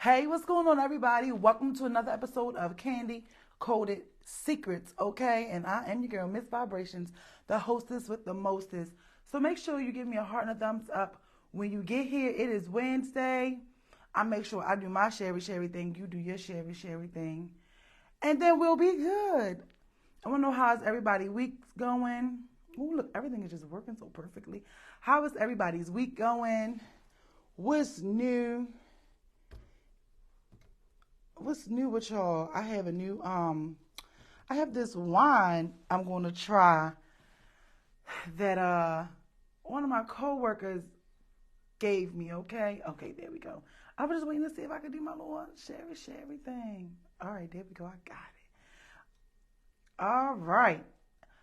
Hey, what's going on, everybody? Welcome to another episode of Candy Coded Secrets, okay? And I am your girl, Miss Vibrations, the hostess with the mostest. So make sure you give me a heart and a thumbs up when you get here. It is Wednesday. I make sure I do my sherry thing. You do your sherry thing. And then we'll be good. I want to know how's everybody's week going. Oh, look, everything is just working so perfectly. How is everybody's week going? What's new? What's new with y'all? I have I have this wine I'm going to try that one of my coworkers gave me, okay? Okay, there we go. I was just waiting to see if I could do my little sherry thing. All right, there we go. I got it. All right.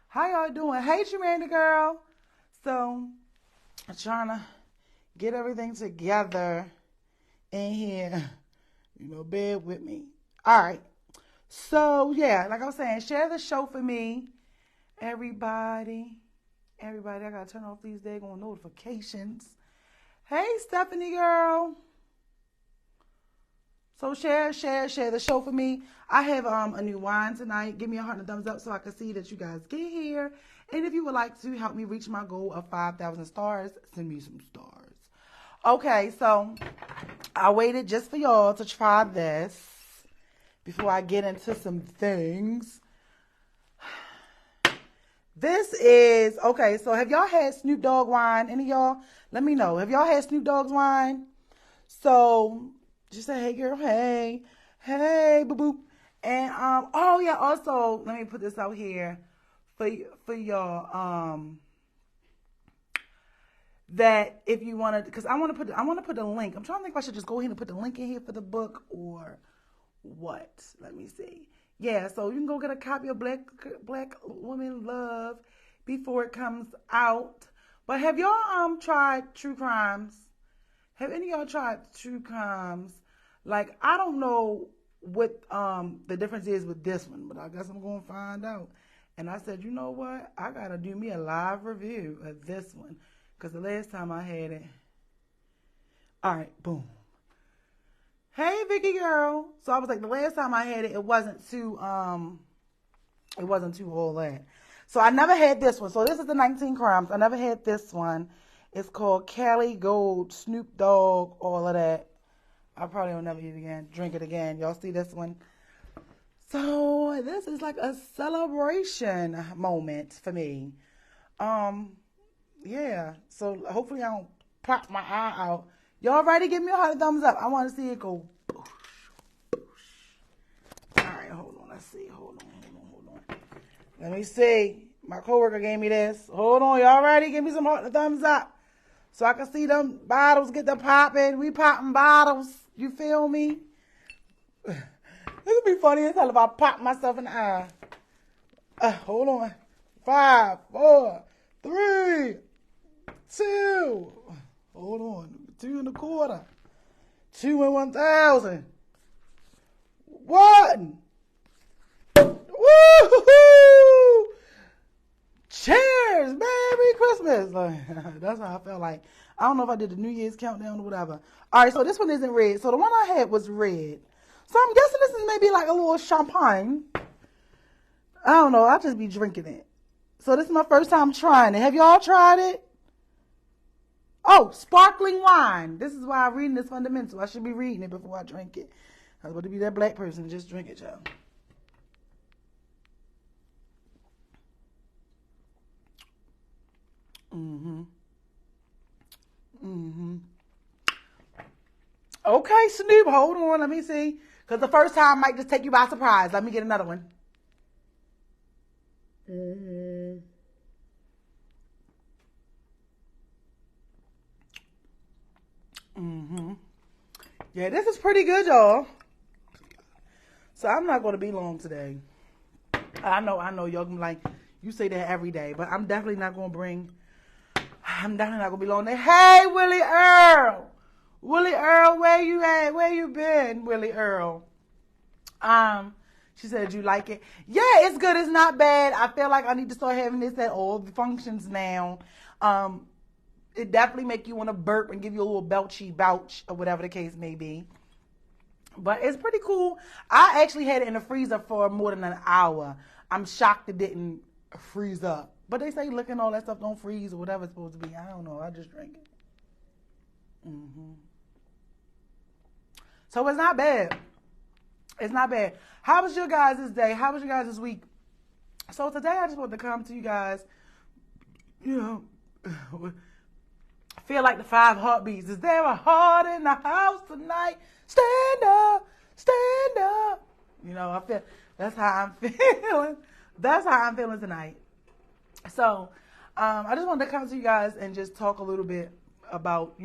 How y'all doing? Hey, Tremanda girl. So, I'm trying to get everything together in here. Bear with me. All right. So, yeah, like I was saying, share the show for me. Everybody, I got to turn off these daggone notifications. Hey, Stephanie girl. So share the show for me. I have a new wine tonight. Give me a heart and a thumbs up so I can see that you guys get here. And if you would like to help me reach my goal of 5,000 stars, send me some stars. Okay, so I waited just for y'all to try this before I get into some things. This is, okay, so have y'all had Snoop Dogg wine? Any of y'all? Let me know. Have y'all had Snoop Dogg's wine? So, just say, hey, girl, hey, boo boo. And, oh, yeah, also, let me put this out here for y'all, that if you want to, because I want to put a link. I'm trying to think if I should just go ahead and put the link in here for the book or what. Let me see. Yeah, so you can go get a copy of Black Women Love before it comes out. But have y'all tried true crimes? Have any of y'all tried true crimes? Like, I don't know what the difference is with this one, but I guess I'm going to find out. And I said, you know what? I got to do me a live review of this one. Because the last time I had it. All right, boom. Hey, Vicky girl. So I was like, the last time I had it, it wasn't too all that. So I never had this one. So this is the 19 Crimes. I never had this one. It's called Cali Gold, Snoop Dogg, all of that. I probably will never eat it again, drink it again. Y'all see this one? So this is like a celebration moment for me. Yeah. So hopefully I don't pop my eye out. Y'all ready? Give me a heart and thumbs up. I want to see it go boosh, boosh. All right, hold on. Let's see. Hold on. Let me see. My coworker gave me this. Hold on. Y'all ready? Give me some heart and thumbs up so I can see them bottles get the popping. We popping bottles. You feel me? This would be funny as hell if I pop myself in the eye. Hold on. 5, 4, 3, 2. Hold on. 2 1/4. 2 and 1,000. 1. Woo-hoo-hoo! Cheers! Merry Christmas! Like, that's how I felt like. I don't know if I did the New Year's countdown or whatever. All right, so this one isn't red. So the one I had was red. So I'm guessing this is maybe like a little champagne. I don't know. I'll just be drinking it. So this is my first time trying it. Have y'all tried it? Oh, sparkling wine. This is why I'm reading this fundamental. I should be reading it before I drink it. I was about to be that black person. Just drink it, y'all. Okay, Snoop, hold on. Let me see. Because the first time might just take you by surprise. Let me get another one. Yeah, this is pretty good, y'all. So I'm not going to be long today. I know, y'all gonna be like, you say that every day, but I'm definitely not going to be long today. Hey, Willie Earl, where you at? Where you been, Willie Earl? She said, you like it? Yeah, it's good. It's not bad. I feel like I need to start having this at all the functions now. It definitely make you want to burp and give you a little belchy bouch or whatever the case may be. But it's pretty cool. I actually had it in the freezer for more than an hour. I'm shocked it didn't freeze up. But they say looking all that stuff don't freeze or whatever it's supposed to be. I don't know. I just drink it. hmm So it's not bad. It's not bad. How was your guys' day? How was your guys' week? So today I just want to come to you guys, you know, feel like the 5 heartbeats. Is there a heart in the house tonight? Stand up, stand up. You know, I feel that's how I'm feeling. That's how I'm feeling tonight. So I just wanted to come to you guys and just talk a little bit about,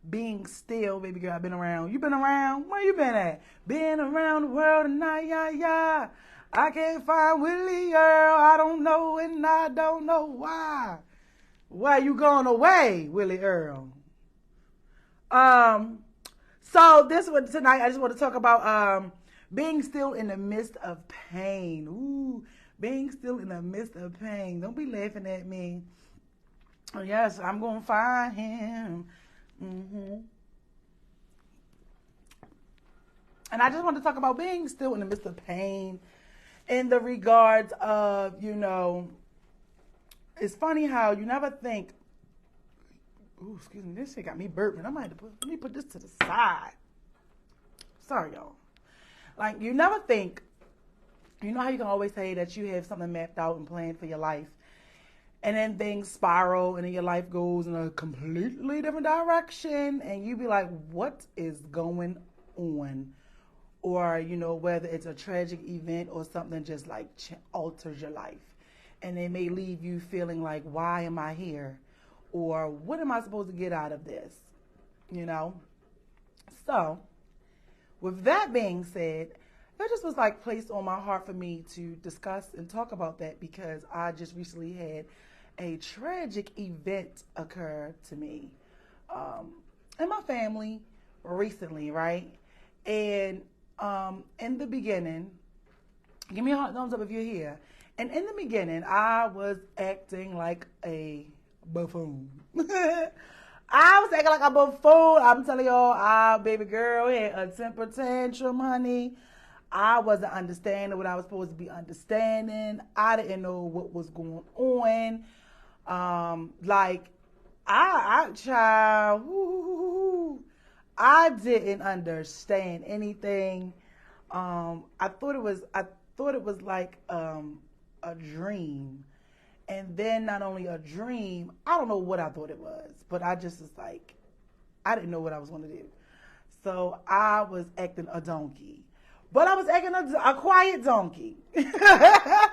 being still, baby girl. I've been around. You been around? Where you been at? Been around the world tonight, yeah, yeah. I can't find Willie Earl. I don't know and I don't know why. Why you going away, Willie Earl? So this one tonight, I just want to talk about being still in the midst of pain. Ooh, being still in the midst of pain. Don't be laughing at me. Oh, yes, I'm gonna find him. And I just want to talk about being still in the midst of pain, in the regards of, it's funny how you never think. Ooh, excuse me, this shit got me burping. I might have to let me put this to the side. Sorry, y'all. Like, you never think, you know how you can always say that you have something mapped out and planned for your life, and then things spiral, and then your life goes in a completely different direction, and you be like, what is going on? Or, whether it's a tragic event or something just like alters your life. And it may leave you feeling like, why am I here? Or what am I supposed to get out of this? So, with that being said, it just was like placed on my heart for me to discuss and talk about that because I just recently had a tragic event occur to me and my family recently, right? And in the beginning, give me a hot thumbs up if you're here. And in the beginning, I was acting like a buffoon. I was acting like a buffoon. I'm telling y'all, baby girl had a temper tantrum, honey. I wasn't understanding what I was supposed to be understanding. I didn't know what was going on. I didn't understand anything. I thought it was like a dream. And then not only a dream, I don't know what I thought it was, but I just was like, I didn't know what I was going to do. So I was acting a donkey. But I was acting a quiet donkey. I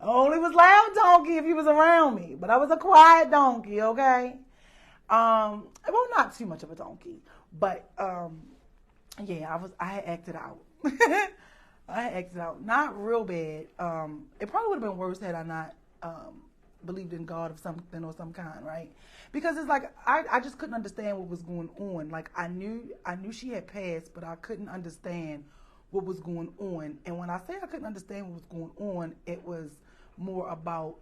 only was loud donkey if you was around me. But I was a quiet donkey, okay? Well, not too much of a donkey. But, yeah, I had acted out. I had acted out. Not real bad. It probably would have been worse had I not believed in God of something or some kind, right? Because it's like I just couldn't understand what was going on. Like I knew she had passed, but I couldn't understand what was going on. And when I say I couldn't understand what was going on, it was more about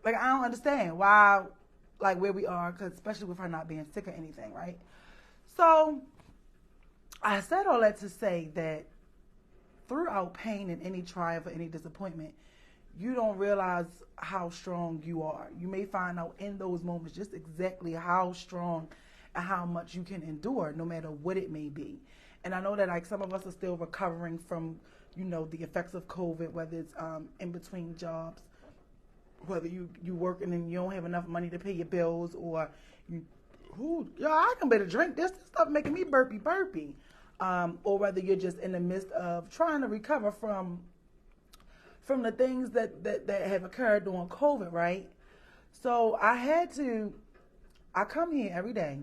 like I don't understand why, like where we are, cause especially with her not being sick or anything, right? So I said all that to say that throughout pain and any triumph or any disappointment, you don't realize how strong you are. You may find out in those moments just exactly how strong and how much you can endure, no matter what it may be. And I know that like some of us are still recovering from, the effects of COVID, whether it's in between jobs, whether you working and you don't have enough money to pay your bills, or I can better drink this stuff making me burpy. Or whether you're just in the midst of trying to recover from the things that have occurred during COVID, right? So I come here every day,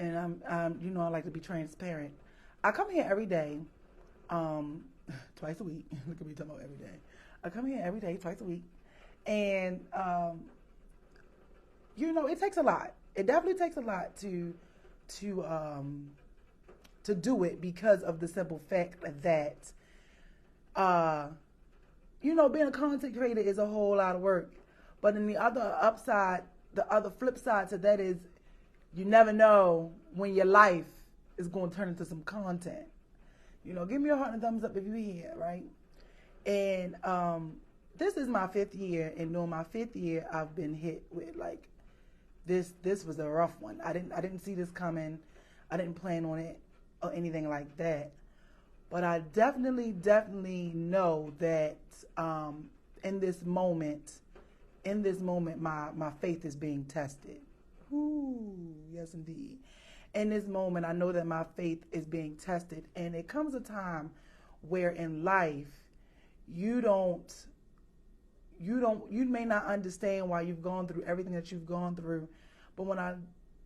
and I like to be transparent. I come here every day, twice a week. Look at me talking about every day. I come here every day, twice a week, and it takes a lot. It definitely takes a lot to do it because of the simple fact that being a content creator is a whole lot of work. But in the other flip side to that is you never know when your life is going to turn into some content. Give me a heart and a thumbs up if you're here, right? And this is my 5th year, and during my 5th year, I've been hit with like this. This was a rough one. I didn't see this coming. I didn't plan on it or anything like that. But I definitely know that in this moment, my faith is being tested. Ooh, yes, indeed. In this moment, I know that my faith is being tested, and it comes a time where in life you may not understand why you've gone through everything that you've gone through, but when I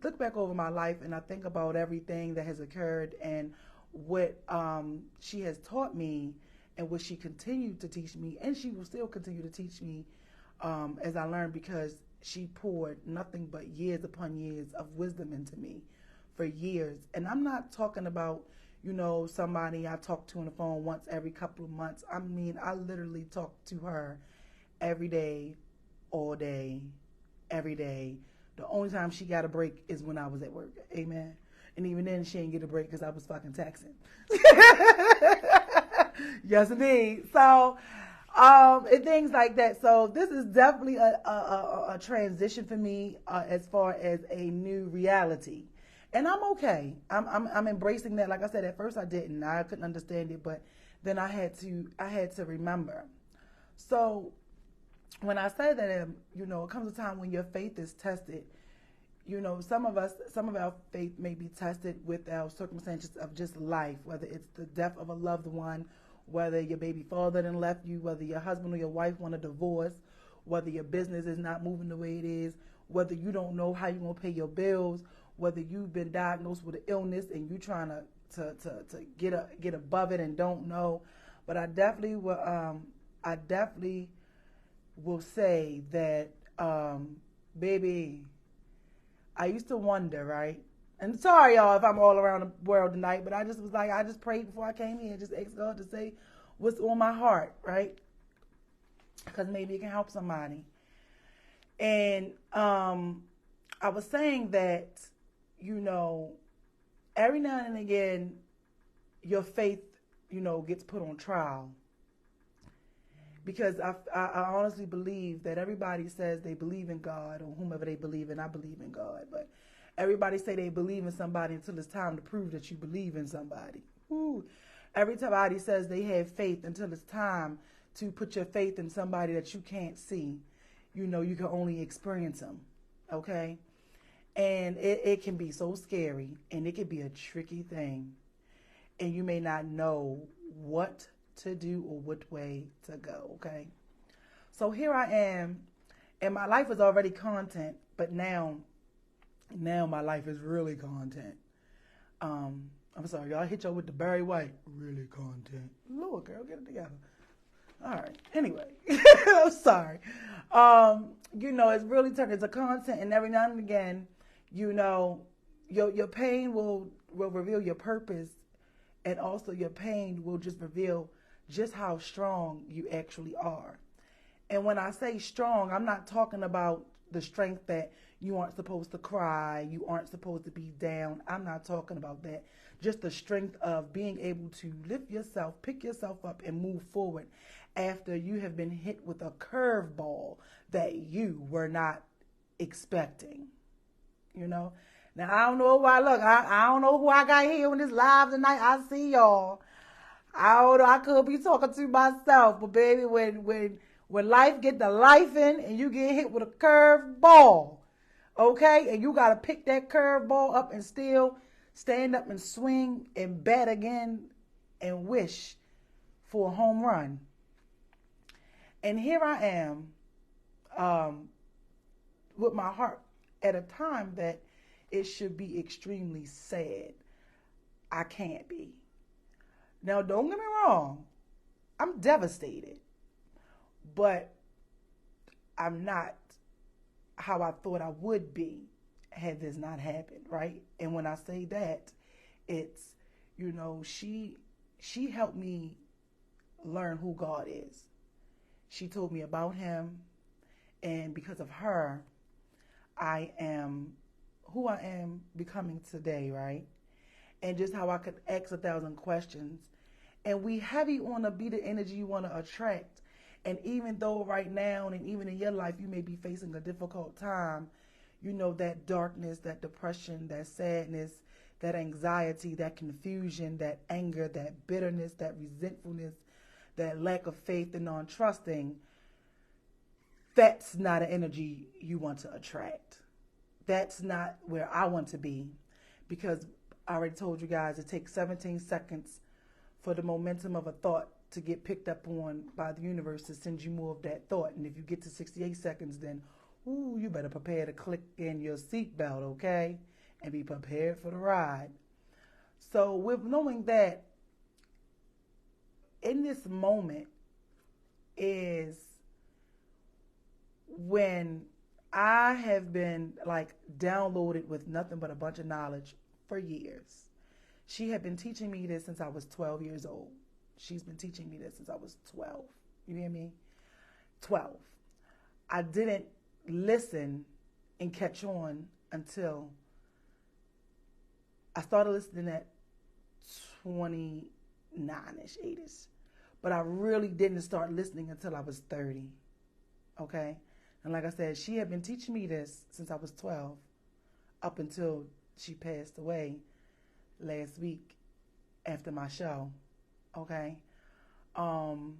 look back over my life and I think about everything that has occurred and what she has taught me and what she continued to teach me, and she will still continue to teach me as I learn, because she poured nothing but years upon years of wisdom into me for years. And I'm not talking about, somebody I talk to on the phone once every couple of months. I mean, I literally talk to her every day, all day, every day. The only time she got a break is when I was at work. Amen. And even then, she didn't get a break because I was fucking texting. Yes, indeed. So, and things like that. So this is definitely a transition for me as far as a new reality. And I'm okay. I'm embracing that. Like I said, at first I didn't. I couldn't understand it, but then I had to remember. So when I say that, it comes a time when your faith is tested. Some of our faith may be tested with our circumstances of just life, whether it's the death of a loved one, whether your baby father done left you, whether your husband or your wife want a divorce, whether your business is not moving the way it is, whether you don't know how you're going to pay your bills, whether you've been diagnosed with an illness and you're trying to get above it and don't know. But I definitely will say that, baby, I used to wonder, right? And sorry, y'all, if I'm all around the world tonight, but I just prayed before I came here, just asked God to say what's on my heart, right? Because maybe it can help somebody. And I was saying that, every now and again, your faith, gets put on trial. Because I honestly believe that everybody says they believe in God, or whomever they believe in. I believe in God, but everybody say they believe in somebody until it's time to prove that you believe in somebody. Ooh. Everybody says they have faith until it's time to put your faith in somebody that you can't see. You can only experience them, okay? And it can be so scary, and it can be a tricky thing, and you may not know what to do or what way to go, okay? So here I am, and my life is already content, but now my life is really content. I'm sorry, y'all, hit y'all with the Barry White, really content. Lord, girl, get it together. All right, anyway, I'm sorry. It's really turned into content, and every now and again, your pain will reveal your purpose, and also your pain will just reveal just how strong you actually are. And when I say strong, I'm not talking about the strength that you aren't supposed to cry, you aren't supposed to be down. I'm not talking about that. Just the strength of being able to lift yourself, pick yourself up, and move forward after you have been hit with a curveball that you were not expecting. Now I don't know why. Look, I don't know who I got here on this live tonight. I see y'all. I don't know. I could be talking to myself, but baby, when life get the life in and you get hit with a curved ball, okay, and you gotta pick that curved ball up and still stand up and swing and bat again and wish for a home run. And here I am, with my heart at a time that it should be extremely sad. I can't be. Now, don't get me wrong. I'm devastated. But I'm not how I thought I would be had this not happened, right? And when I say that, it's, she helped me learn who God is. She told me about him. And because of her, I am who I am becoming today, right? And just how I could ask 1,000 questions. And we heavy on the be the energy you want to attract. And even though right now and even in your life you may be facing a difficult time, you know, that darkness, that depression, that sadness, that anxiety, that confusion, that anger, that bitterness, that resentfulness, that lack of faith and non-trusting, that's not an energy you want to attract. That's not where I want to be, because I already told you guys it takes 17 seconds for the momentum of a thought to get picked up on by the universe to send you more of that thought. And if you get to 68 seconds, then you better prepare to click in your seatbelt, okay? And be prepared for the ride. So with knowing that, in this moment is when I have been like downloaded with nothing but a bunch of knowledge for years. She had been teaching me this since I was 12 years old. She's been teaching me this since I was 12. You hear me? 12. I didn't listen and catch on until I started listening at 29-ish, 8-ish. But I really didn't start listening until I was 30. Okay? And like I said, she had been teaching me this since I was 12 up until she passed away last week after my show. Okay? And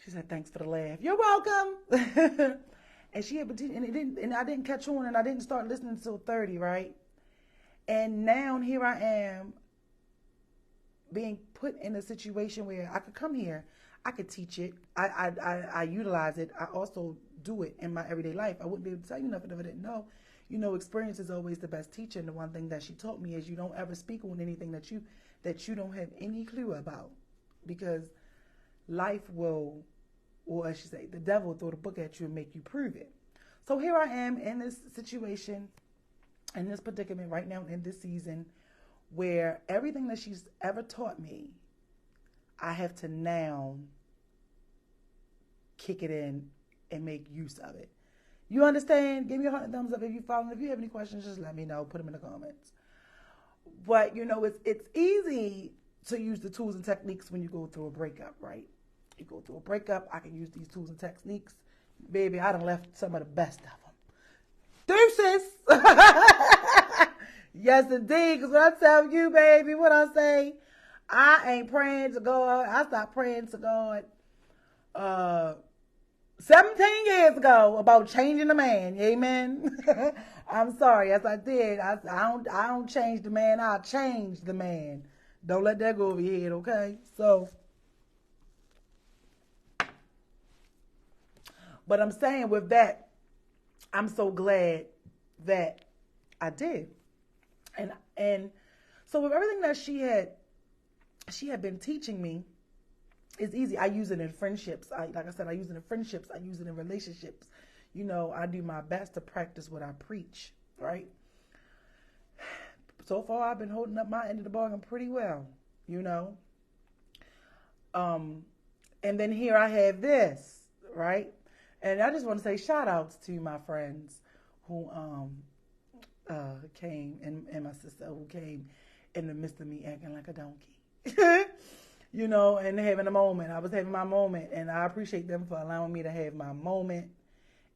she said, thanks for the laugh. You're welcome. And she had been teaching, and I didn't catch on, and I didn't start listening until 30, right? And now here I am being put in a situation where I could come here. I could teach it. I utilize it. I also do it in my everyday life. I wouldn't be able to tell you nothing if I didn't know. You know, experience is always the best teacher. And the one thing that she taught me is you don't ever speak on anything that you don't have any clue about. Because life will, or I should say, the devil will throw the book at you and make you prove it. So here I am in this situation, in this predicament right now in this season, where everything that she's ever taught me, I have to now kick it in and make use of it. You understand? Give me a 100 thumbs up if you follow. If you have any questions, just let me know. Put them in the comments. But, you know, it's easy to use the tools and techniques when you go through a breakup, right? You go through a breakup, I can use these tools and techniques. Baby, I done left some of the best of them. Deuces! Yes, indeed. Because when I tell you, baby, what I say, I ain't praying to God. I stopped praying to God 17 years ago about changing the man. Amen. I'm sorry. Yes, I did. I don't change the man. I change the man. Don't let that go over your head, okay? So, but I'm saying with that, I'm so glad that I did. And so with everything that she had been teaching me, it's easy. I use it in friendships. Like I said, I use it in friendships. I use it in relationships. You know, I do my best to practice what I preach, right? So far, I've been holding up my end of the bargain pretty well, you know. And then here I have this, right? And I just want to say shout outs to my friends who came, and my sister who came in the midst of me acting like a donkey. You know, and having a moment. I was having my moment, and I appreciate them for allowing me to have my moment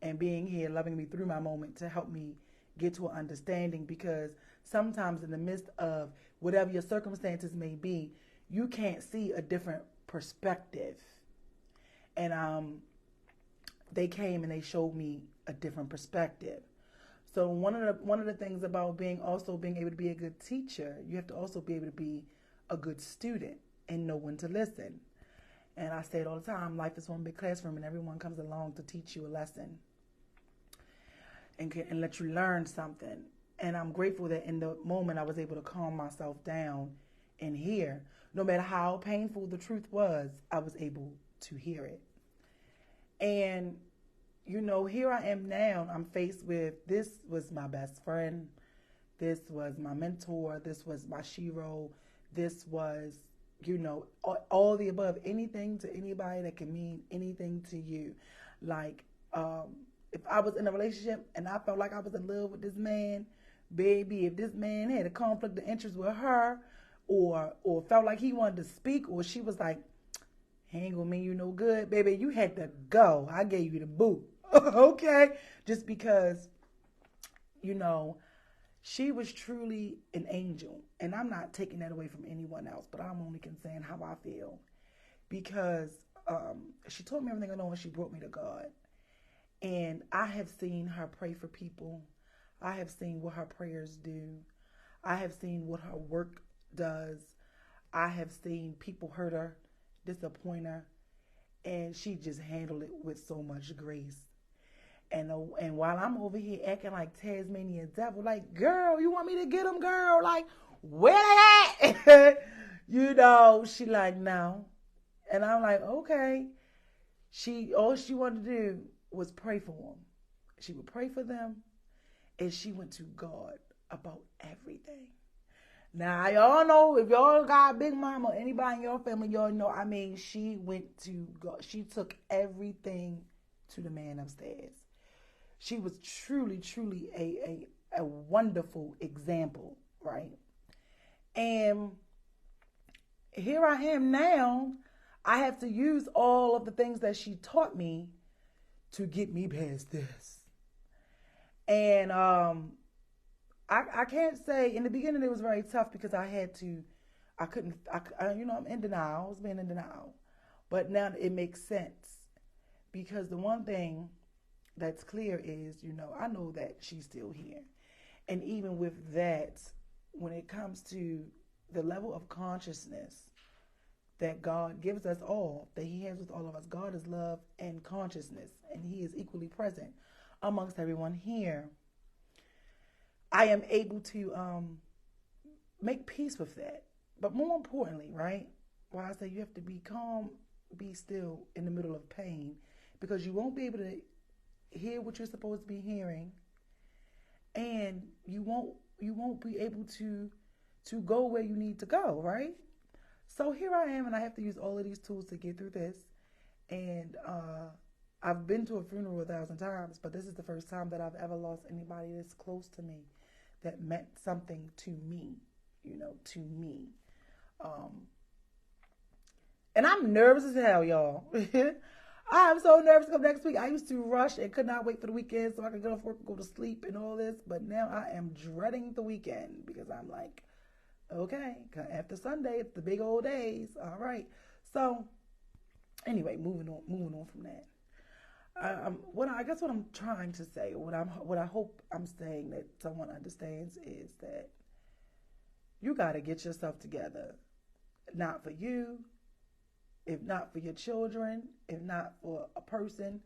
and being here, loving me through my moment to help me get to an understanding, because sometimes in the midst of whatever your circumstances may be, you can't see a different perspective. And they came and they showed me a different perspective. So one of the things about being able to be a good teacher, you have to also be able to be a good student and know when to listen. And I say it all the time, life is one big classroom and everyone comes along to teach you a lesson and let you learn something. And I'm grateful that in the moment I was able to calm myself down and hear. No matter how painful the truth was, I was able to hear it. And, you know, here I am now. I'm faced with, this was my best friend. This was my mentor. This was my shero. This was, you know, all the above. Anything to anybody that can mean anything to you. Like, If I was in a relationship and I felt like I was in love with this man, baby, if this man had a conflict of interest with her, or felt like he wanted to speak, or she was like, he ain't gonna mean you no good, baby, you had to go. I gave you the boot. Okay? Just because, you know, she was truly an angel. And I'm not taking that away from anyone else, but I'm only saying how I feel. Because she told me everything I know and she brought me to God. And I have seen her pray for people. I have seen what her prayers do. I have seen what her work does. I have seen people hurt her, disappoint her, and she just handled it with so much grace. And while I'm over here acting like Tasmanian devil, like, girl, you want me to get him, girl? Like, where they at? She like, no. And I'm like, okay. All she wanted to do was pray for them. She would pray for them, and she went to God about everything. Now, y'all know, if y'all got a big mama or anybody in your family, y'all know, she went to God. She took everything to the man upstairs. She was truly, truly a wonderful example, right? And here I am now. I have to use all of the things that she taught me to get me past this. And I can't say, in the beginning it was very tough because I'm in denial. I was being in denial. But now it makes sense because the one thing that's clear is, I know that she's still here. And even with that, when it comes to the level of consciousness that God gives us all, that he has with all of us, God is love and consciousness, and he is equally present amongst everyone here. I am able to make peace with that. But more importantly, right, why I say you have to be calm, be still in the middle of pain, because you won't be able to hear what you're supposed to be hearing, and you won't be able to go where you need to go, right? So here I am, and I have to use all of these tools to get through this. And I've been to a funeral 1,000 times, but this is the first time that I've ever lost anybody this close to me that meant something to me, to me. And I'm nervous as hell, y'all. I'm so nervous to come next week. I used to rush and could not wait for the weekend so I could get off work and go to sleep and all this. But now I am dreading the weekend because I'm like, okay, after Sunday, it's the big old days. All right. So anyway, moving on from that. I guess what I'm trying to say, what I hope I'm saying that someone understands is that you got to get yourself together. Not for you, if not for your children, if not for a person.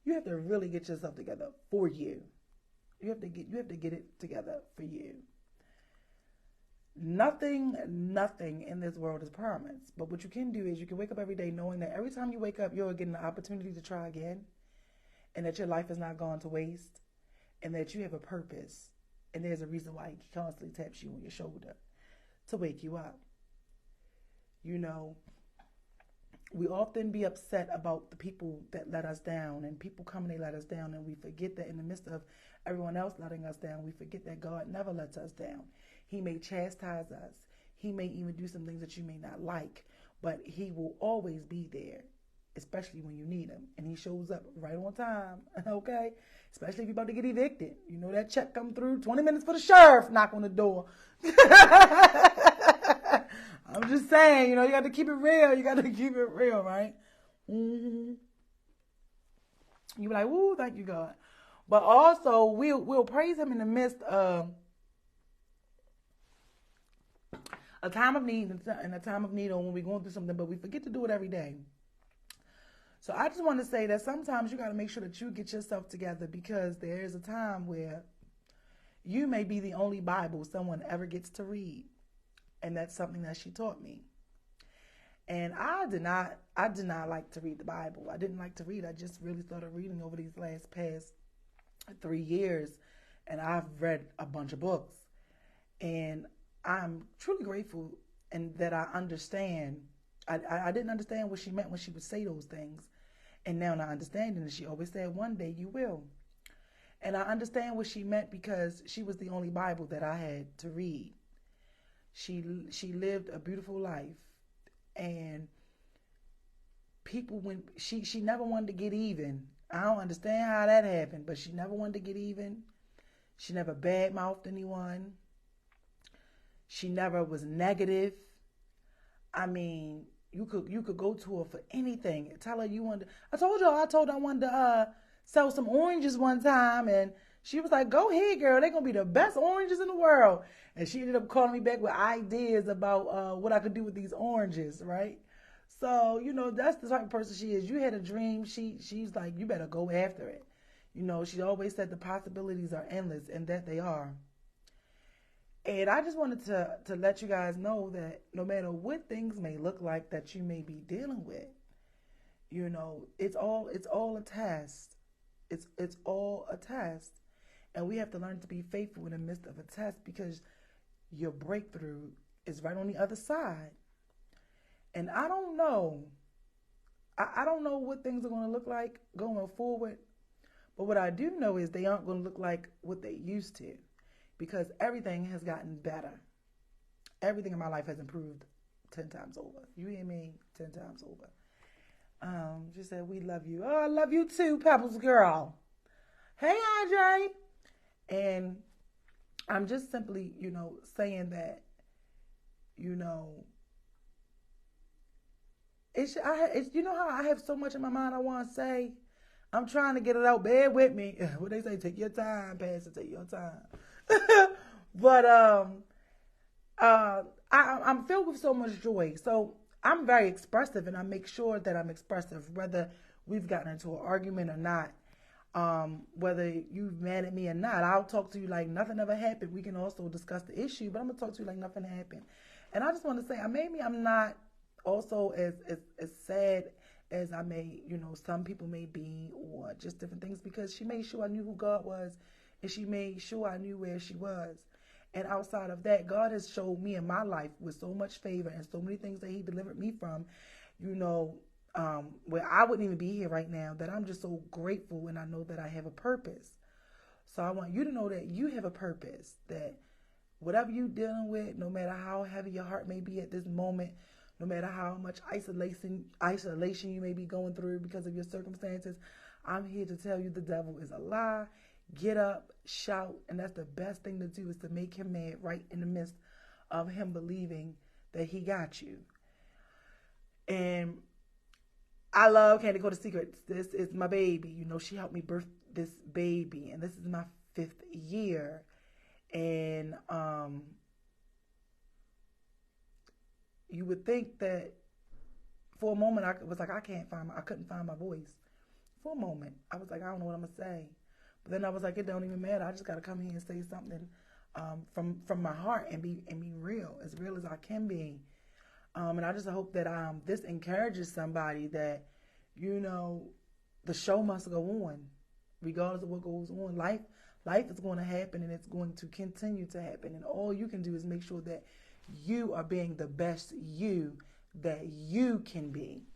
You have to really get yourself together for you. You have to get it together for you. Nothing in this world is promised. But what you can do is you can wake up every day knowing that every time you wake up, you're getting an opportunity to try again, and that your life is not gone to waste, and that you have a purpose, and there's a reason why he constantly taps you on your shoulder to wake you up. We often be upset about the people that let us down, and people come and they let us down, and we forget that in the midst of everyone else letting us down, we forget that God never lets us down. He may chastise us. He may even do some things that you may not like, but he will always be there, especially when you need him. And he shows up right on time, okay? Especially if you're about to get evicted. That check come through, 20 minutes for the sheriff, knock on the door. I'm just saying, you got to keep it real. You got to keep it real, right? Mm-hmm. You be like, woo, thank you, God. But also, we'll praise him in the midst of a time of need and a time of need, or when we're going through something, but we forget to do it every day. So I just want to say that sometimes you got to make sure that you get yourself together, because there is a time where you may be the only Bible someone ever gets to read. And that's something that she taught me. And I did not like to read the Bible. I didn't like to read. I just really started reading over these past 3 years. And I've read a bunch of books. And I'm truly grateful and that I understand. I didn't understand what she meant when she would say those things. And now I understand. And she always said, one day you will. And I understand what she meant because she was the only Bible that I had to read. She lived a beautiful life, and people when she never wanted to get even. I don't understand how that happened, but she never wanted to get even. She never badmouthed anyone. She never was negative. I mean, you could go to her for anything. Tell her you wanted. I told her I wanted to sell some oranges one time, and she was like, "Go ahead, girl. They're gonna be the best oranges in the world." And she ended up calling me back with ideas about what I could do with these oranges, right? So that's the type of person she is. You had a dream. She's like, you better go after it. She always said the possibilities are endless, and that they are. And I just wanted to let you guys know that no matter what things may look like that you may be dealing with, it's all a test. It's all a test. And we have to learn to be faithful in the midst of a test, because your breakthrough is right on the other side. And I don't know. I don't know what things are going to look like going forward. But what I do know is they aren't going to look like what they used to, because everything has gotten better. Everything in my life has improved 10 times over. You hear me? 10 times over. She said, we love you. Oh, I love you too, Pebbles girl. Hey, Andre. And I'm just simply, saying that, it's how I have so much in my mind I want to say. I'm trying to get it out. Bear with me. What they say, take your time, Pastor, take your time. But I'm filled with so much joy. So I'm very expressive, and I make sure that I'm expressive, whether we've gotten into an argument or not. Whether you've mad at me or not, I'll talk to you like nothing ever happened. We can also discuss the issue, but I'm gonna talk to you like nothing happened. And I just want to say, maybe I'm not also as sad as I may, some people may be, or just different things, because she made sure I knew who God was, and she made sure I knew where she was. And outside of that, God has showed me in my life with so much favor and so many things that He delivered me from, where I wouldn't even be here right now, that I'm just so grateful, and I know that I have a purpose. So I want you to know that you have a purpose, that whatever you're dealing with, no matter how heavy your heart may be at this moment, no matter how much isolation you may be going through because of your circumstances, I'm here to tell you the devil is a lie. Get up, shout, and that's the best thing to do, is to make him mad right in the midst of him believing that he got you. And I love Candicoatedsecrets. This is my baby. She helped me birth this baby, and this is my 5th year. And you would think that for a moment I was like, I couldn't find my voice. For a moment, I was like, I don't know what I'm gonna say. But then I was like, it don't even matter. I just gotta come here and say something from my heart and be real as I can be. And I just hope that this encourages somebody that, the show must go on, regardless of what goes on. Life is going to happen, and it's going to continue to happen. And all you can do is make sure that you are being the best you that you can be.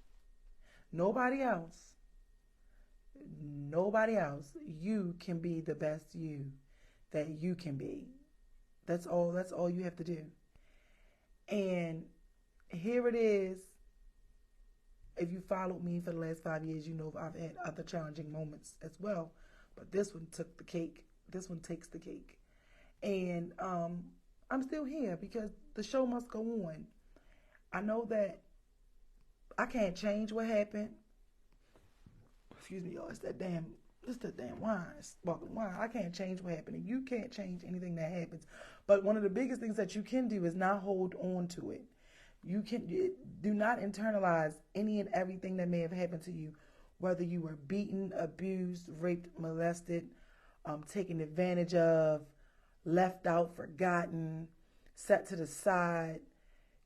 Nobody else. You can be the best you that you can be. That's all you have to do. And here it is. If you followed me for the last 5 years, you know I've had other challenging moments as well. But this one took the cake. This one takes the cake. And I'm still here because the show must go on. I know that I can't change what happened. Excuse me, y'all. It's that damn wine, sparkling wine. I can't change what happened, and you can't change anything that happens. But one of the biggest things that you can do is not hold on to it. Do not internalize any and everything that may have happened to you, whether you were beaten, abused, raped, molested, taken advantage of, left out, forgotten, set to the side.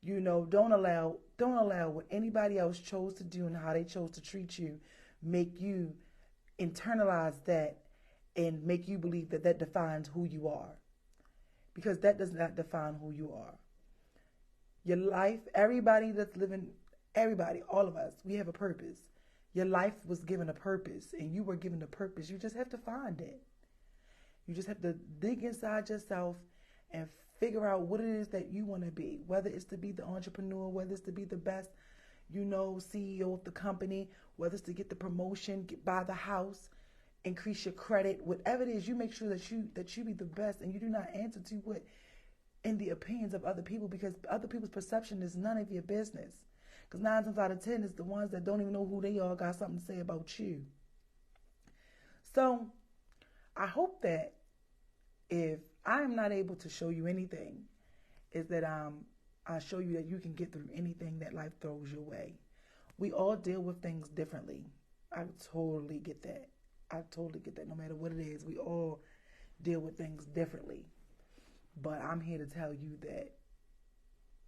Don't allow what anybody else chose to do and how they chose to treat you make you internalize that and make you believe that defines who you are. Because that does not define who you are. Your life, everybody that's living, all of us, we have a purpose. Your life was given a purpose, and you were given a purpose. You just have to find it. You just have to dig inside yourself and figure out what it is that you want to be, whether it's to be the entrepreneur, whether it's to be the best, CEO of the company, whether it's to get the promotion, buy the house, increase your credit, whatever it is, you make sure that you be the best, and you do not answer to what in the opinions of other people, because other people's perception is none of your business. Because 9 times out of 10, it's the ones that don't even know who they are got something to say about you. So I hope that if I am not able to show you anything, is that I show you that you can get through anything that life throws your way. We all deal with things differently. I totally get that. No matter what it is, we all deal with things differently. But I'm here to tell you that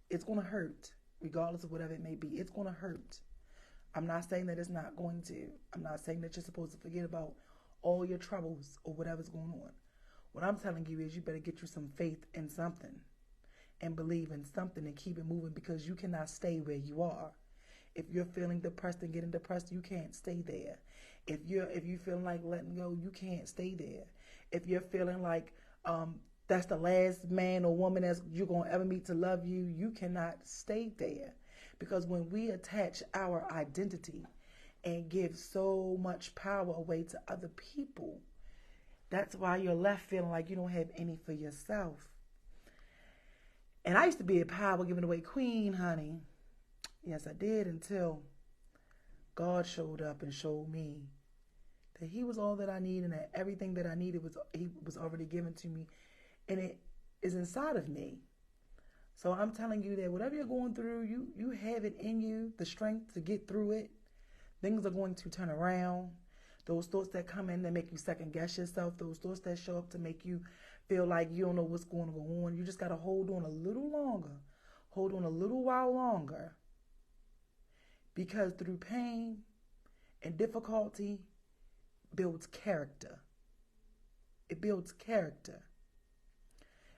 it's going to hurt, regardless of whatever it may be. It's going to hurt. I'm not saying that it's not going to. I'm not saying that you're supposed to forget about all your troubles or whatever's going on. What I'm telling you is you better get you some faith in something and believe in something and keep it moving, because you cannot stay where you are. If you're feeling depressed and getting depressed, you can't stay there. If you feeling like letting go, you can't stay there. If you're feeling like that's the last man or woman that you're going to ever meet to love you, you cannot stay there. Because when we attach our identity and give so much power away to other people, that's why you're left feeling like you don't have any for yourself. And I used to be a power giving away queen, honey. Yes, I did, until God showed up and showed me that he was all that I need, and that everything that I needed was already given to me, and it is inside of me. So I'm telling you that whatever you're going through, you have it in you, the strength to get through it. Things are going to turn around. Those thoughts that come in that make you second guess yourself, those thoughts that show up to make you feel like you don't know what's going to go on, you just got to hold on a little longer. Hold on a little while longer. Because through pain and difficulty builds character. It builds character.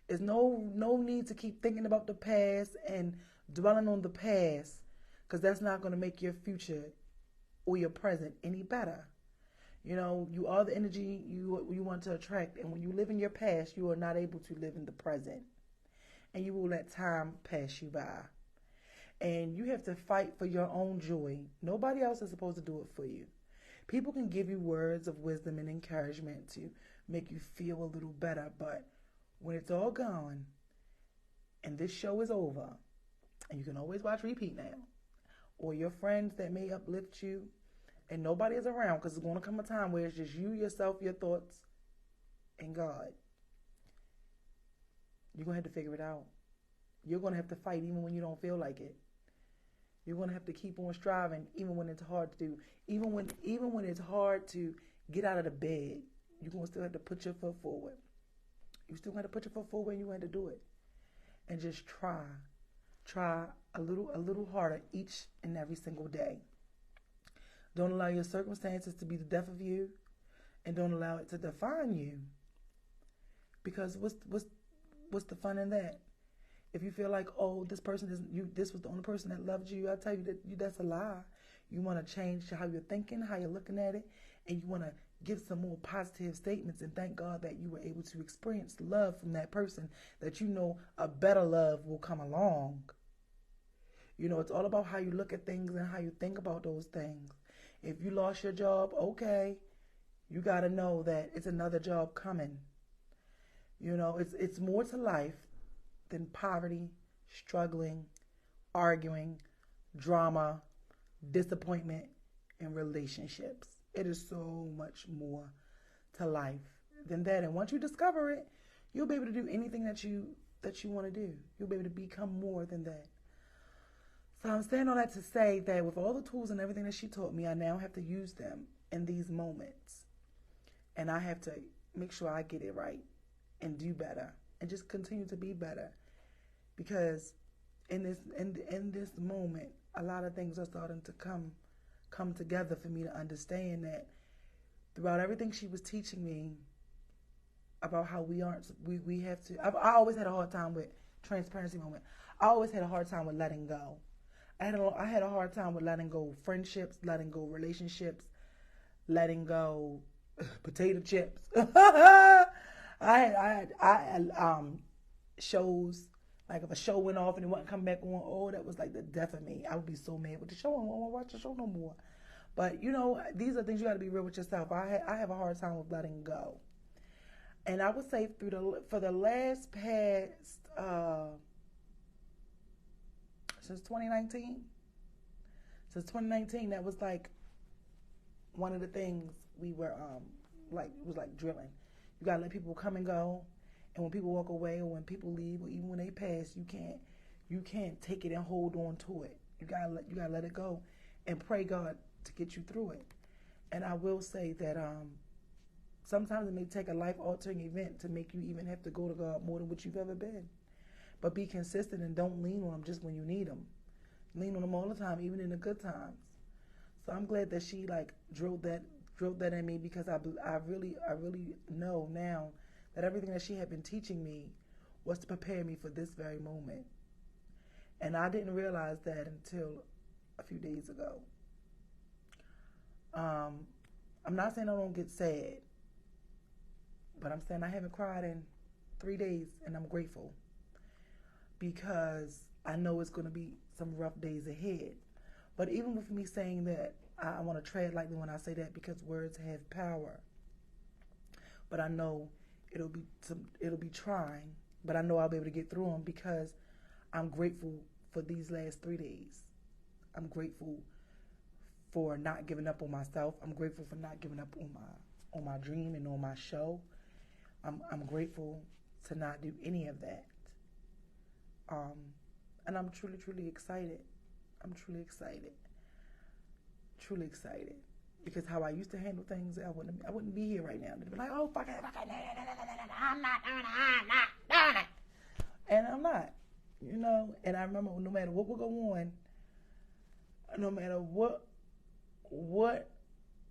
There's no need to keep thinking about the past and dwelling on the past, because that's not going to make your future or your present any better. You are the energy you want to attract, and when you live in your past, you are not able to live in the present, and you will let time pass you by. And you have to fight for your own joy. Nobody else is supposed to do it for you. People can give you words of wisdom and encouragement to make you feel a little better, but when it's all gone and this show is over, and you can always watch repeat now, or your friends that may uplift you, and nobody is around, because it's going to come a time where it's just you, yourself, your thoughts, and God. You're going to have to figure it out. You're going to have to fight even when you don't feel like it. You're going to have to keep on striving even when it's hard to do. Even when it's hard to get out of the bed, you're going to still have to put your foot forward. You still have to put your foot forward, and you have to do it. And just try. Try a little harder each and every single day. Don't allow your circumstances to be the death of you, and don't allow it to define you. Because what's the fun in that? If you feel like, oh, this person isn't you, this was the only person that loved you, I tell you that's a lie. You want to change how you're thinking, how you're looking at it, and you want to give some more positive statements and thank God that you were able to experience love from that person, that a better love will come along. It's all about how you look at things and how you think about those things. If you lost your job, okay, you got to know that it's another job coming. It's more to life than poverty, struggling, arguing, drama, disappointment, and relationships. It is so much more to life than that. And once you discover it, you'll be able to do anything that you want to do. You'll be able to become more than that. So I'm saying all that to say that with all the tools and everything that she taught me, I now have to use them in these moments. And I have to make sure I get it right and do better and just continue to be better. Because in this moment, a lot of things are starting to come together for me to understand that throughout everything she was teaching me about how we have to, I always had a hard time with transparency moment. I always had a hard time with letting go. I had a hard time with letting go friendships, letting go relationships, letting go potato chips. I had shows, like if a show went off and it wouldn't come back on, oh, that was like the death of me. I would be so mad with the show. I don't want to watch the show no more. But you know, these are things you got to be real with yourself. I have a hard time with letting go, and I would say for the last past since 2019, that was like one of the things we were like, it was like drilling. You gotta let people come and go, and when people walk away or when people leave or even when they pass, you can't take it and hold on to it. You gotta let it go and pray God to get you through it. And I will say that sometimes it may take a life altering event to make you even have to go to God more than what you've ever been. But be consistent and don't lean on them just when you need them. Lean on them all the time, even in the good times. So I'm glad that she like drilled that in me, because I really know now that everything that she had been teaching me was to prepare me for this very moment. And I didn't realize that until a few days ago. I'm not saying I don't get sad, but I'm saying I haven't cried in 3 days, and I'm grateful, because I know it's going to be some rough days ahead. But even with me saying that, I want to tread lightly when I say that, because words have power. But I know it'll be trying, but I know I'll be able to get through them, because I'm grateful for these last 3 days. I'm grateful for not giving up on myself. I'm grateful for not giving up on my dream and on my show. I'm grateful to not do any of that. And I'm truly excited. I'm truly excited. Truly excited. Because how I used to handle things, I wouldn't be here right now. They'd be like, oh, fuck it, I'm not doing it. And I'm not, you know. And I remember, no matter what will go on, no matter what,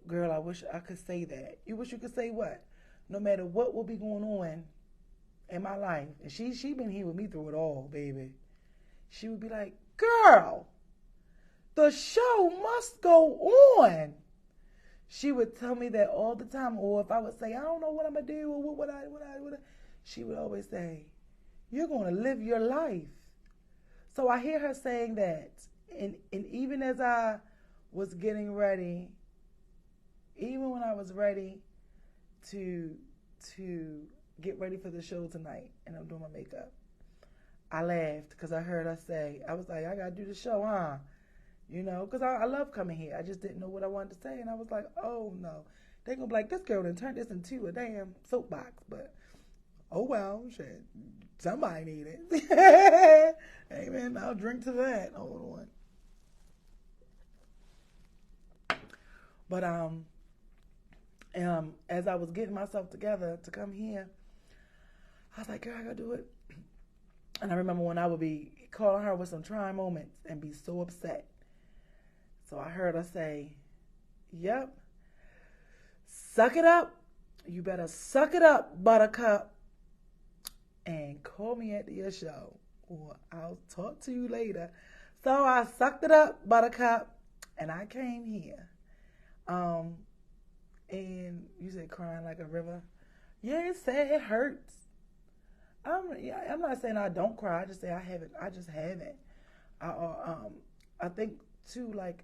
girl, I wish I could say that. You wish you could say what? No matter what will be going on in my life, and she been here with me through it all, baby. She would be like, girl, the show must go on. She would tell me that all the time. Or if I would say, I don't know what I'm going to do, or what would I, she would always say, you're going to live your life. So I hear her saying that. And even as I was getting ready, even when I was ready to get ready for the show tonight, and I'm doing my makeup, I laughed because I heard her say, I was like, I got to do the show, huh? You know, because I love coming here. I just didn't know what I wanted to say. And I was like, oh, no. They're going to be like, this girl done turned this into a damn soapbox. But, oh, well, shit. Somebody need it. Amen. I'll drink to that. Hold on. But as I was getting myself together to come here, I was like, girl, I got to do it. And I remember when I would be calling her with some trying moments and be so upset. So I heard her say, yep, suck it up. You better suck it up, buttercup, and call me at your show, or I'll talk to you later. So I sucked it up, buttercup, and I came here. And you said crying like a river. Yeah, it said it hurts. I'm not saying I don't cry. I just say I haven't. I just haven't. I think too, like,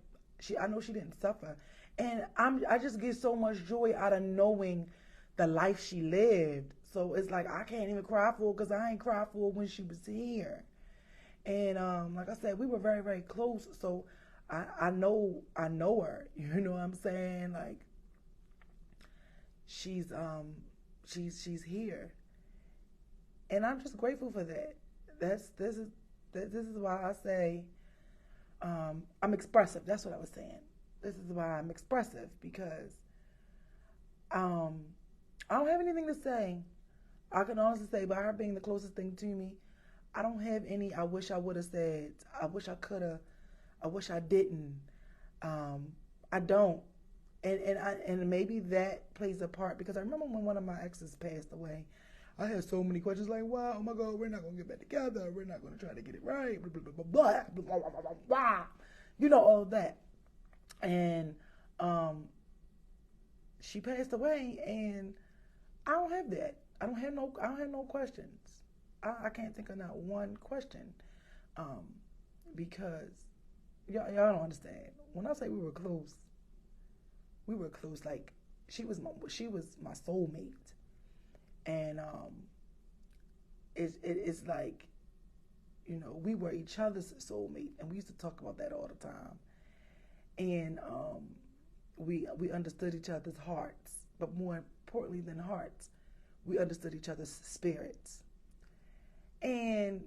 I know she didn't suffer, and I just get so much joy out of knowing the life she lived. So it's like I can't even cry for her, because I ain't cried for her when she was here. And like I said, we were very, very close. So I know her. You know what I'm saying? Like, she's here. And I'm just grateful for that. This is why I say I'm expressive. That's what I was saying. This is why I'm expressive, because I don't have anything to say. I can honestly say, by her being the closest thing to me, I don't have any I wish I would have said. I wish I could have. I wish I didn't. I don't. And maybe that plays a part, because I remember when one of my exes passed away, I had so many questions like, wow, oh my God, we're not going to get back together. We're not going to try to get it right. Blah, blah, blah, blah, blah, blah, blah, blah, blah. You know, all that. And she passed away, and I don't have that. I don't have no questions. I can't think of not one question. Um, because y'all don't understand. When I say we were close. Like she was my soulmate, and it's like, we were each other's soulmate, and we used to talk about that all the time. And we understood each other's hearts, but more importantly than hearts, we understood each other's spirits. And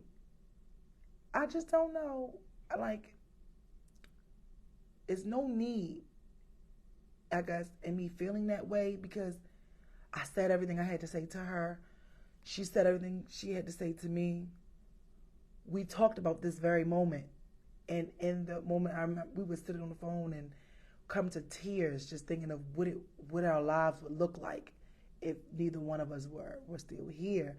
I just don't know, like, it's no need, I guess, in me feeling that way, because I said everything I had to say to her. She said everything she had to say to me. We talked about this very moment. And in the moment, I remember we were sitting on the phone and come to tears, just thinking of what our lives would look like if neither one of us were still here.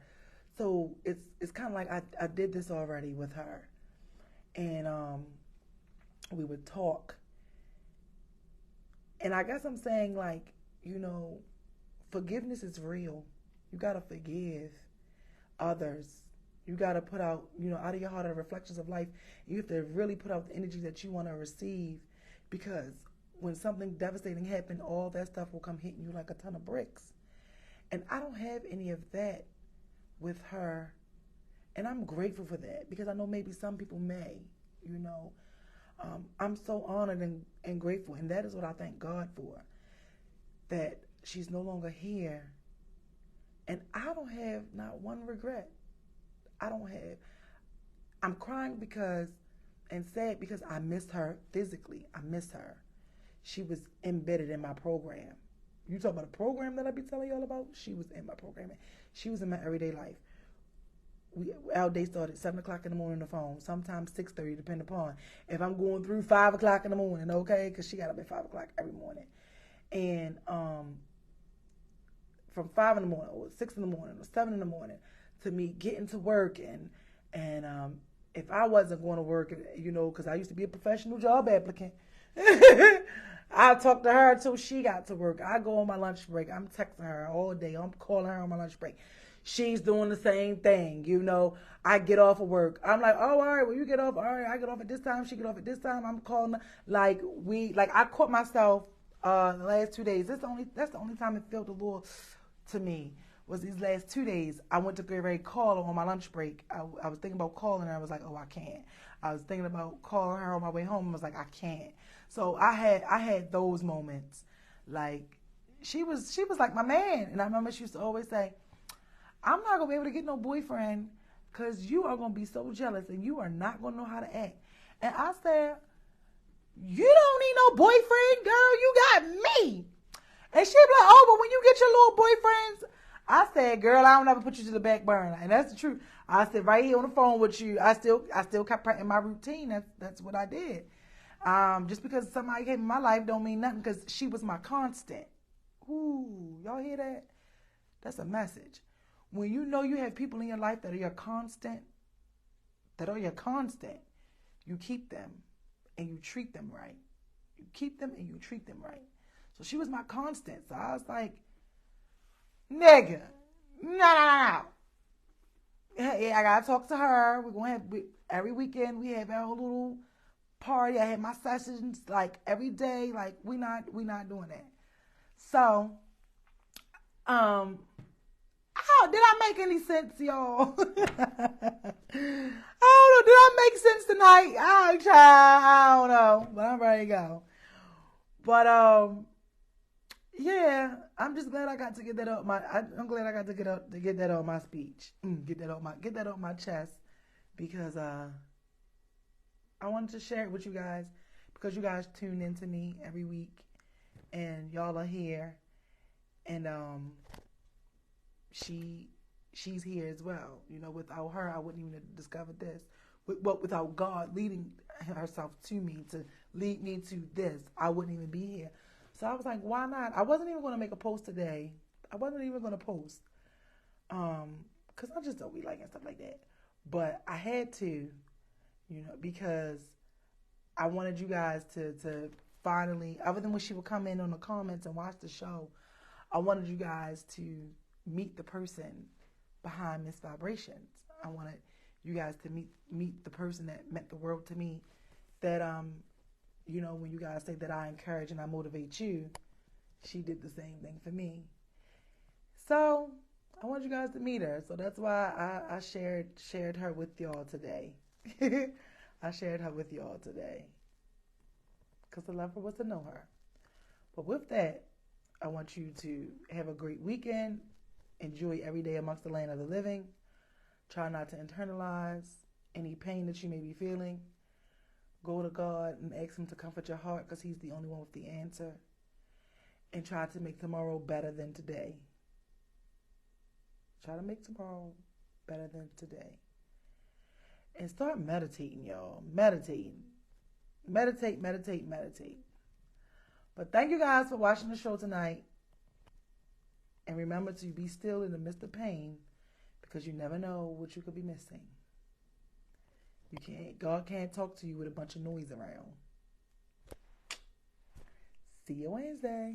So it's kind of like I did this already with her, and we would talk. And I guess I'm saying, like, forgiveness is real. You gotta forgive others. You gotta put out, out of your heart, the reflections of life. You have to really put out the energy that you want to receive, because when something devastating happens, all that stuff will come hitting you like a ton of bricks. And I don't have any of that with her, and I'm grateful for that, because I know maybe some people may, you know. I'm so honored and grateful, and that is what I thank God for, that she's no longer here. And I don't have not one regret. I don't have. I'm crying and sad because I missed her physically. I miss her. She was embedded in my program. You talk about a program that I be telling y'all about? She was in my programming. She was in my everyday life. Our day started at 7 o'clock in the morning on the phone, sometimes 6:30, depending upon if I'm going through 5 o'clock in the morning, okay? Because she got up at 5 o'clock every morning. And from 5 in the morning, or 6 in the morning, or 7 in the morning, to me getting to work, and if I wasn't going to work, because I used to be a professional job applicant, I talked to her until she got to work. I go on my lunch break. I'm texting her all day. I'm calling her on my lunch break. She's doing the same thing, I get off of work. I'm like, oh, all right, well, you get off. All right, I get off at this time. She get off at this time. I'm calling her. I caught myself the last 2 days. That's the only time it felt a little to me, was these last 2 days. I went to get ready to call her on my lunch break. I was thinking about calling her. I was like, oh, I can't. I was thinking about calling her on my way home. I was like, I can't. So I had those moments. Like, she was like my man. And I remember she used to always say, I'm not going to be able to get no boyfriend because you are going to be so jealous and you are not going to know how to act. And I said, you don't need no boyfriend, girl. You got me. And she'd be like, oh, but when you get your little boyfriends, I said, girl, I don't ever put you to the back burner. And that's the truth. I said, right here on the phone with you, I still kept practicing my routine. That's what I did. Just because somebody came in my life don't mean nothing, because she was my constant. Ooh, y'all hear that? That's a message. When you know you have people in your life that are your constant, you keep them and you treat them right. You keep them and you treat them right. So she was my constant. So I was like, nigga, no. Hey, I gotta talk to her. We're gonna have every weekend we have our little party. I had my sessions like every day. Like we not doing that. So, how did I make any sense, y'all? I don't know. Did I make sense tonight? I don't know, but I'm ready to go. But yeah, I'm just glad I got to get that up I'm glad I got to get that on my speech. Get that on my chest, because I wanted to share it with you guys, because you guys tune into me every week and y'all are here, and she's here as well. Without her, I wouldn't even have discovered this. Without God leading herself to me to lead me to this, I wouldn't even be here. So I was like, why not? I wasn't even going to make a post today. I wasn't even going to post, because I just don't be liking stuff like that. But I had to, because I wanted you guys to finally, other than when she would come in on the comments and watch the show, I wanted you guys to meet the person behind Miss Vibrations. I wanted you guys to meet the person that meant the world to me. That when you guys say that I encourage and I motivate you, she did the same thing for me. So I want you guys to meet her. So that's why I shared her with y'all today. I shared her with y'all today because the love her was to know her. But with that, I want you to have a great weekend. Enjoy every day amongst the land of the living. Try not to internalize any pain that you may be feeling. Go to God and ask Him to comfort your heart because He's the only one with the answer. And try to make tomorrow better than today. Try to make tomorrow better than today. And start meditating, y'all. Meditating. Meditate. But thank you guys for watching the show tonight. And remember to be still in the midst of pain because you never know what you could be missing. God can't talk to you with a bunch of noise around. See you Wednesday.